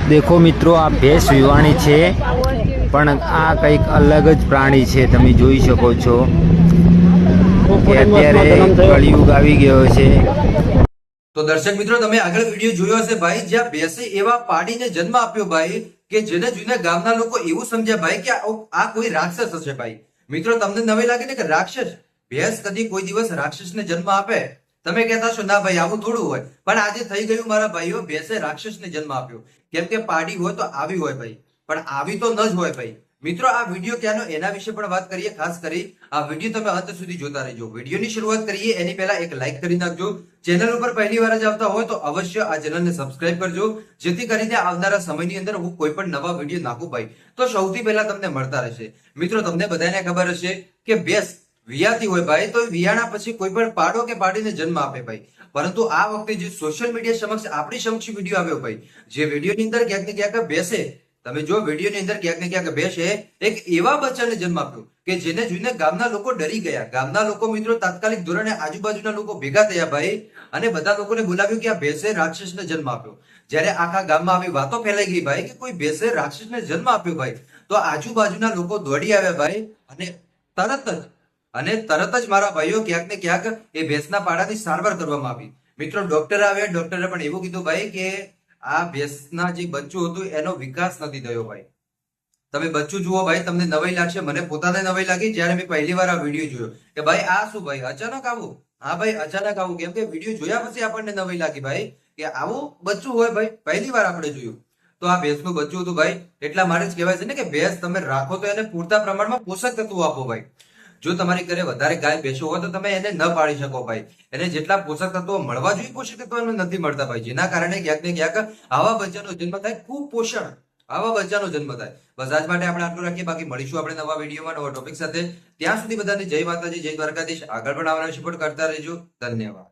देखो मित्रों आ भैंस विवाणी छे पण आ कंईक अलग ज प्राणी छे। तमे जोई शको छो के अत्यारे कलियुग आवी गयो छे। तो दर्शक मित्रों तमे આગળ વિડિયો જોયો હશે ભાઈ, જ્યાં ભેંસે એવા પાડીને જન્મ આપ્યો ભાઈ કે જેને જોઈને ગામના લોકો એવું સમજ્યા ભાઈ કે આ કોઈ રાક્ષસ હશે ભાઈ। મિત્રો તમને નવે લાગે ને કે રાક્ષસ ભેંસ કદી કોઈ દિવસ રાક્ષસને જન્મ આપે? તમે કહેતા છો ના ભાઈ આવું થોડું હોય, પણ આજે થઈ ગયું મારા ભાઈઓ, ભેંસે રાક્ષસને જન્મ આપ્યો। કેમ કે પાડી હોય તો આવી હોય ભાઈ, પણ આવી તો ન જ હોય ભાઈ। મિત્રો આ વિડિયો ક્યાંનો એના વિશે પણ વાત કરીએ। ખાસ કરી આ વિડિયો તમે અંત સુધી જોતા રહેજો। વિડિયોની શરૂઆત કરીએ એની પહેલા એક લાઈક કરી નાખજો। ચેનલ ઉપર પહેલી વાર જ આવતા હોય તો અવશ્ય આ ચેનલને સબસ્ક્રાઇબ કરજો, જેથી કરીને આવનારા સમયની અંદર હું કોઈ પણ નવા વિડિયો નાખું ભાઈ તો સૌથી પહેલા તમને મળતા રહેશે। મિત્રો તમને બધાને ખબર હશે કે ભેંસ વિયાતી હોય ભાઈ તો વિયાણા પછી કોઈ પણ પાડો કે પાડીને જન્મ આપે ભાઈ, પરંતુ આ વખતે જે સોશિયલ મીડિયા સમક્ષ આપણી સમક્ષ વિડિયો આવ્યો ભાઈ, જે વિડિયોની અંદર ક્યાંક ને ક્યાંક ભેંસે, તમે જો વિડિયોની અંદર ક્યાંક ને ક્યાંક ભેંસે એક એવા બચ્ચાને જન્મ આપ્યો કે જેને જોઈને ગામના લોકો ડરી ગયા। ગામના લોકો મિત્રો તાત્કાલિક ધોરણે આજુબાજુના લોકો ભેગા થયા ભાઈ અને બધા લોકોને બોલાવ્યું કે આ ભેંસે રાક્ષસને જન્મ આપ્યો। જ્યારે આખા ગામમાં આવી વાતો ફેલાઈ ગઈ ભાઈ કે કોઈ ભેંસે રાક્ષસને જન્મ આપ્યો ભાઈ, તો આજુબાજુના લોકો દોડી આવ્યા ભાઈ અને તરત જ મારા ભાઈઓ ક્યાંક ને ક્યાંક એ ભેંસના પાડાની સારવાર કરવામાં આવી। મિત્રો ડોક્ટર આવ્યા, ડોક્ટરે પણ એવું કીધું ભાઈ કે આ ભેંસના જે બચ્ચું હતું એનો વિકાસ નથી થયો ભાઈ। તમે બચ્ચું જુઓ ભાઈ, તમને નવાઈ લાગશે, મને પોતાને નવાઈ લાગી જ્યારે મેં પહેલી વાર આ વિડીયો જોયો કે ભાઈ આ શું ભાઈ અચાનક આવું? હા ભાઈ અચાનક આવું, કેમ કે વિડીયો જોયા પછી આપણને નવાઈ લાગી ભાઈ કે આવું બચ્ચું હોય ભાઈ, પહેલી વાર આપણે જોયું। તો આ ભેંસનું બચ્ચું હતું ભાઈ। એટલા માટે જ કહેવાય છે ને કે ભેંસ તમે રાખો તો એને પૂરતા પ્રમાણમાં પોષક તત્વો આપો ભાઈ। જો તમારી ઘરે વધારે ગાય ભેંસો હોય તો તમે એને ન પાડી શકો ભાઈ, એને જેટલા પોષક તત્વો મળવા જોઈએ પોષક તત્વો એને નથી મળતા ભાઈ, જેના કારણે ક્યાંક ને ક્યાંક આવા બચ્ચાનો જન્મ થાય, ખૂબ પોષણ આવા બચ્ચાનો જન્મ થાય। બસ આજ માટે આપણે આટલું રાખીએ, બાકી મળીશું આપણે નવા વિડીયોમાં નવા ટોપિક સાથે। ત્યાં સુધી બધાને જય માતાજી, જય દ્વારકાધીશ। આગળ પણ આવનાર સપોર્ટ કરતા રહેજો। ધન્યવાદ।